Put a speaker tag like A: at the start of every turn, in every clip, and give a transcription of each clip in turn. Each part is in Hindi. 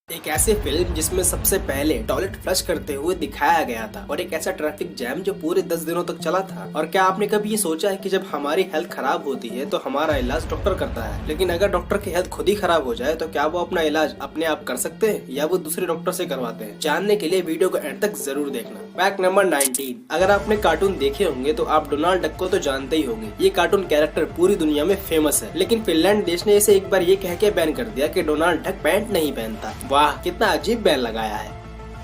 A: एक ऐसी फिल्म जिसमें सबसे पहले टॉयलेट फ्लश करते हुए दिखाया गया था और एक ऐसा ट्रैफिक जैम जो पूरे 10 दिनों तक चला था। और क्या आपने कभी ये सोचा है कि जब हमारी हेल्थ खराब होती है तो हमारा इलाज डॉक्टर करता है, लेकिन अगर डॉक्टर की हेल्थ खुद ही खराब हो जाए तो क्या वो अपना इलाज अपने आप कर सकते हैं या वो दूसरे डॉक्टर से करवाते हैं? जानने के लिए वीडियो को एंड तक जरूर देखना। Fact number 19। अगर आपने कार्टून देखे होंगे तो आप डोनाल्ड डक को तो जानते ही होंगे। ये कार्टून कैरेक्टर पूरी दुनिया में फेमस है, लेकिन फिनलैंड देश ने इसे एक बार ये कह के बैन कर दिया कि डोनाल्ड डक पैंट नहीं पहनता। वाह, कितना अजीब बैन लगाया है।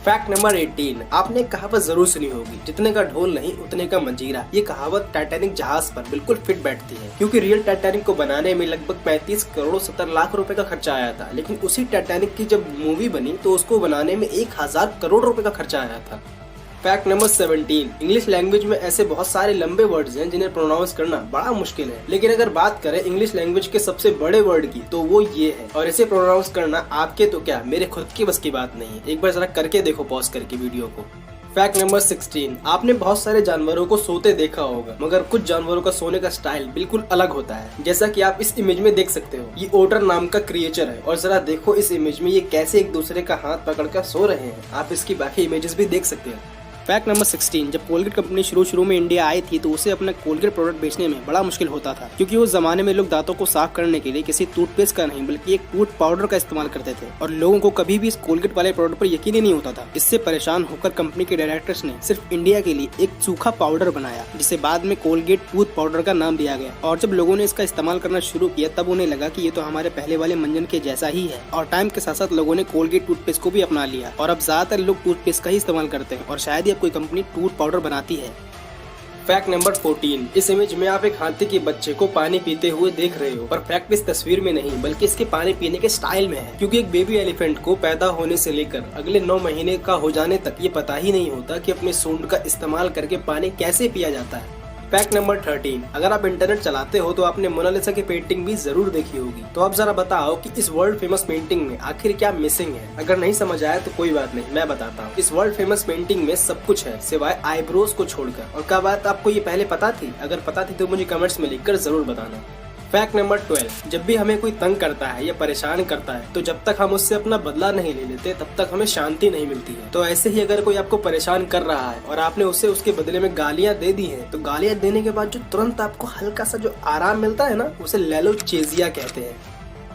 A: Fact number 18। आपने कहावत जरूर सुनी होगी, जितने का ढोल नहीं उतने का मंजीरा। ये कहावत टाइटैनिक जहाज पर बिल्कुल फिट बैठती है, क्योंकि रियल टाइटैनिक को बनाने में लगभग 35 करोड़ 70 लाख रुपए का खर्चा आया था, लेकिन उसी टाइटैनिक की जब मूवी बनी तो उसको बनाने में 1000 करोड़ रुपए का खर्चा आया था। Fact number 17। इंग्लिश लैंग्वेज में ऐसे बहुत सारे लंबे वर्ड्स हैं जिन्हें प्रोनाउंस करना बड़ा मुश्किल है, लेकिन अगर बात करें इंग्लिश लैंग्वेज के सबसे बड़े वर्ड की तो वो ये है, और इसे प्रोनाउंस करना आपके तो क्या मेरे खुद की बस की बात नहीं है। एक बार जरा करके देखो पॉज करके वीडियो को। Fact number 16। आपने बहुत सारे जानवरों को सोते देखा होगा, मगर कुछ जानवरों का सोने का स्टाइल बिल्कुल अलग होता है, जैसा कि आप इस इमेज में देख सकते हो। ये ओटर नाम का क्रिएचर है, और जरा देखो इस इमेज में ये कैसे एक दूसरे का हाथ पकड़कर सो रहे हैं। आप इसकी बाकी इमेजेस भी देख सकते हैं। Fact number 16। जब कोलगेट कंपनी शुरू में इंडिया आई थी तो उसे अपना कोलगेट प्रोडक्ट बेचने में बड़ा मुश्किल होता था, क्योंकि उस जमाने में लोग दांतों को साफ करने के लिए किसी टूथपेस्ट का नहीं बल्कि एक टूथ पाउडर का इस्तेमाल करते थे, और लोगों को कभी भी इस कोलगेट वाले प्रोडक्ट पर यकीन ही नहीं होता था। इससे परेशान होकर कंपनी के डायरेक्टर्स ने सिर्फ इंडिया के लिए एक सूखा पाउडर बनाया, जिसे बाद में कोलगेट टूथ पाउडर का नाम दिया गया। और जब लोगों ने इसका इस्तेमाल करना शुरू किया तब उन्हें लगा कि ये तो हमारे पहले वाले मंजन के जैसा ही है, और टाइम के साथ साथ लोगों ने कोलगेट टूथपेस्ट को भी अपना लिया, और अब ज्यादातर लोग टूथपेस्ट का ही इस्तेमाल करते हैं, और शायद ही अब कोई कंपनी टूथ पाउडर बनाती है। Fact number 14। इस इमेज में आप एक हाथी के बच्चे को पानी पीते हुए देख रहे हो, पर फैक्ट इस तस्वीर में नहीं बल्कि इसके पानी पीने के स्टाइल में है, क्योंकि एक बेबी एलिफेंट को पैदा होने से लेकर अगले 9 महीने का हो जाने तक ये पता ही नहीं होता कि अपने सूंड का इस्तेमाल करके पानी कैसे पिया जाता है। Fact number 13। अगर आप इंटरनेट चलाते हो तो आपने मोनालिसा की पेंटिंग भी जरूर देखी होगी, तो अब जरा बताओ कि इस वर्ल्ड फेमस पेंटिंग में आखिर क्या मिसिंग है। अगर नहीं समझ आया तो कोई बात नहीं, मैं बताता हूँ। इस वर्ल्ड फेमस पेंटिंग में सब कुछ है सिवाय आईब्रोज को छोड़कर। और क्या बात आपको ये पहले पता थी? अगर पता थी तो मुझे कमेंट्स में लिखकर जरूर बताना। Fact number 12। जब भी हमें कोई तंग करता है या परेशान करता है तो जब तक हम उससे अपना बदला नहीं ले लेते तब तक हमें शांति नहीं मिलती है। तो ऐसे ही अगर कोई आपको परेशान कर रहा है और आपने उसे उसके बदले में गालियां दे दी हैं, तो गालियां देने के बाद जो तुरंत आपको हल्का सा जो आराम मिलता है ना, उसे लेलोचेजिया कहते हैं।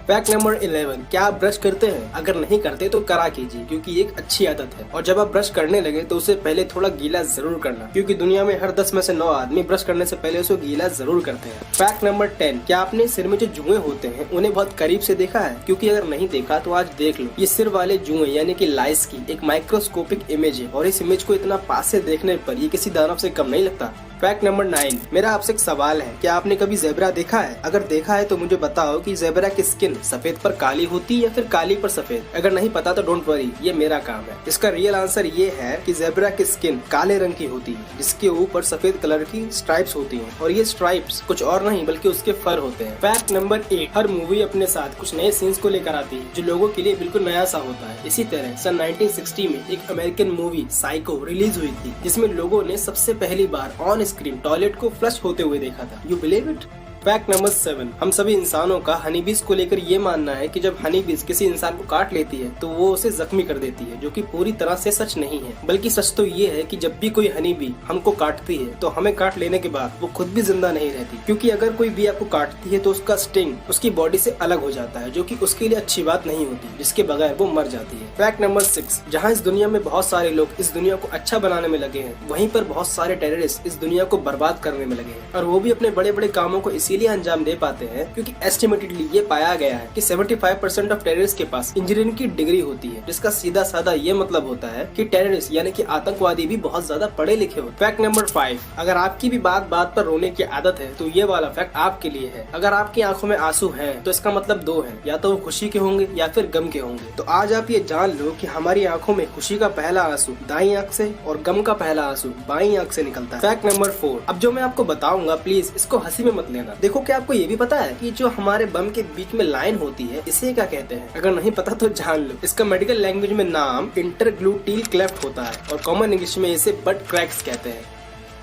A: Fact number 11। क्या आप ब्रश करते हैं? अगर नहीं करते तो करा कीजिए, क्योंकि ये एक अच्छी आदत है। और जब आप ब्रश करने लगे तो उसे पहले थोड़ा गीला जरूर करना, क्योंकि दुनिया में हर 10 में से 9 आदमी ब्रश करने से पहले उसे गीला जरूर करते हैं। Fact number 10। क्या आपने सिर में जो जुएं होते हैं उन्हें बहुत करीब से देखा है? क्योंकि अगर नहीं देखा तो आज देख लो। ये सिर वाले जुएं यानी कि लाइस की एक माइक्रोस्कोपिक इमेज है, और इस इमेज को इतना पास से देखने पर ये किसी दानव से कम नहीं लगता। Fact number 9। मेरा आपसे एक सवाल है, क्या आपने कभी ज़ेब्रा देखा है? अगर देखा है तो मुझे बताओ कि ज़ेब्रा की स्किन सफेद पर काली होती है या फिर काली पर सफेद? अगर नहीं पता तो डोंट वरी, ये मेरा काम है। इसका रियल आंसर ये है कि ज़ेब्रा की स्किन काले रंग की होती है, जिसके ऊपर सफेद कलर की स्ट्राइप्स होती हैं, और ये स्ट्राइप्स कुछ और नहीं बल्कि उसके फर होते हैं। Fact number 8। हर मूवी अपने साथ कुछ नए सीन्स को लेकर आती है जो लोगों के लिए बिल्कुल नया सा होता है। इसी तरह सन 1960 में एक अमेरिकन मूवी साइको रिलीज हुई थी, जिसमें लोगों ने सबसे पहली बार ऑन स्क्रीन टॉयलेट को फ्लश होते हुए देखा था। You believe it? Fact number 7। हम सभी इंसानों का हनीबीज को लेकर ये मानना है कि जब हनीबीज किसी इंसान को काट लेती है तो वो उसे जख्मी कर देती है, जो कि पूरी तरह से सच नहीं है। बल्कि सच तो ये है कि जब भी कोई हनीबी हमको काटती है तो हमें काट लेने के बाद वो खुद भी जिंदा नहीं रहती, क्योंकि अगर कोई बी आपको काटती है तो उसका स्टिंग उसकी बॉडी से अलग हो जाता है, जो कि उसके लिए अच्छी बात नहीं होती, जिसके बगैर वो मर जाती है। Fact number 6। जहाँ इस दुनिया में बहुत सारे लोग इस दुनिया को अच्छा बनाने में लगे हैं, वहीं पर बहुत सारे टेररिस्ट इस दुनिया को बर्बाद करने में लगे हैं, और वो भी अपने बड़े बड़े कामों को इसीलिए अंजाम दे पाते हैं क्योंकि एस्टिमेटेडली ये पाया गया है कि 75% ऑफ टेररिस्ट के पास इंजीनियरिंग की डिग्री होती है, जिसका सीधा साधा ये मतलब होता है कि टेररिस्ट यानी कि आतंकवादी भी बहुत ज्यादा पढ़े लिखे होते हैं। Fact number 5। अगर आपकी भी बात बात पर रोने की आदत है तो ये वाला फैक्ट आपके लिए है। अगर आपकी आंखों में आंसू हैं तो इसका मतलब 2 है, या तो वो खुशी के होंगे या फिर गम के होंगे। तो आज आप ये जान लो कि हमारी आंखों में खुशी का पहला आंसू दाईं आंख से और गम का पहला आंसू बाईं आंख से निकलता है। Fact number 4। अब जो मैं आपको बताऊंगा प्लीज इसको हंसी में मत लेना। देखो क्या आपको ये भी पता है कि जो हमारे बम के बीच में लाइन होती है इसे क्या कहते हैं? अगर नहीं पता तो जान लो। इसका मेडिकल लैंग्वेज में नाम इंटरग्लूटील क्लेफ्ट होता है, और कॉमन इंग्लिश में इसे बट क्रैक्स कहते हैं।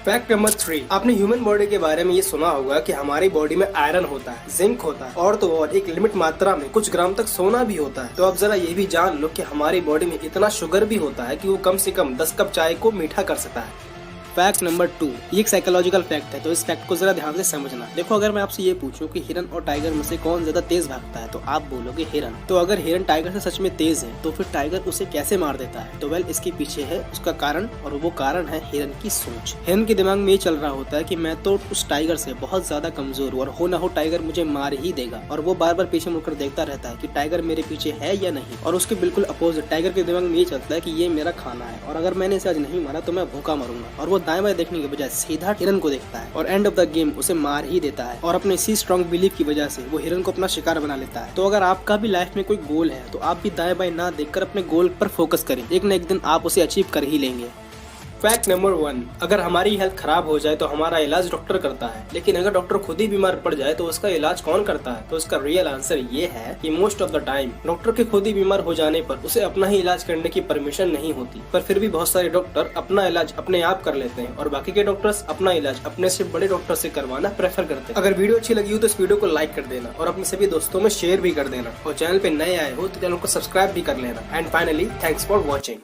A: फैक्ट नंबर 3, आपने ह्यूमन बॉडी के बारे में ये सुना होगा कि हमारी बॉडी में आयरन होता है, जिंक होता है और तो और एक लिमिट मात्रा में कुछ ग्राम तक सोना भी होता है। तो अब जरा ये भी जान लो कि हमारी बॉडी में इतना शुगर भी होता है कि वो कम से कम 10 कप चाय को मीठा कर सकता है। फैक्ट नंबर 2, ये एक साइकोलॉजिकल फैक्ट है, तो इस फैक्ट को जरा ध्यान से समझना। देखो, अगर मैं आपसे ये पूछूं कि हिरन और टाइगर में से कौन ज्यादा तेज भागता है, तो आप बोलोगे हिरन। तो अगर हिरन टाइगर से सच में तेज है, तो फिर टाइगर उसे कैसे मार देता है? तो वेल, इसके पीछे है उसका कारण, और वो कारण है हिरन की सोच। हिरन के दिमाग में ये चल रहा होता है कि मैं तो उस टाइगर से बहुत ज्यादा कमजोर हूँ और हो ना हो टाइगर मुझे मार ही देगा, और वो बार बार पीछे मुड़कर देखता रहता है कि टाइगर मेरे पीछे है या नहीं। और उसके बिल्कुल अपोजिट टाइगर के दिमाग में ये चलता है कि ये मेरा खाना है, और अगर मैंने इसे आज नहीं मारा तो मैं भूखा मरूंगा। और वो दाएं बाएं देखने के बजाय सीधा हिरन को देखता है और एंड ऑफ द गेम उसे मार ही देता है, और अपने इसी स्ट्रॉन्ग बिलीफ की वजह से वो हिरन को अपना शिकार बना लेता है। तो अगर आपका भी लाइफ में कोई गोल है, तो आप भी दाएं बाएं ना देखकर अपने गोल पर फोकस करें, एक न एक दिन आप उसे अचीव कर ही लेंगे। फैक्ट नंबर 1, अगर हमारी हेल्थ खराब हो जाए तो हमारा इलाज डॉक्टर करता है, लेकिन अगर डॉक्टर खुद ही बीमार पड़ जाए तो उसका इलाज कौन करता है? तो उसका रियल आंसर ये है कि most of the time doctor के खुद ही बीमार हो जाने पर उसे अपना ही इलाज करने की परमिशन नहीं होती, पर फिर भी बहुत सारे डॉक्टर अपना इलाज अपने आप कर लेते हैं और बाकी के डॉक्टर्स अपना इलाज अपने से बड़े डॉक्टर से करवाना प्रेफर करते हैं। अगर वीडियो अच्छी लगी हो तो इस वीडियो को लाइक कर देना और अपने सभी दोस्तों में शेयर भी कर देना, और चैनल पे नए आए हो तो चैनल को सब्सक्राइब भी कर लेना। And finally, thanks for watching.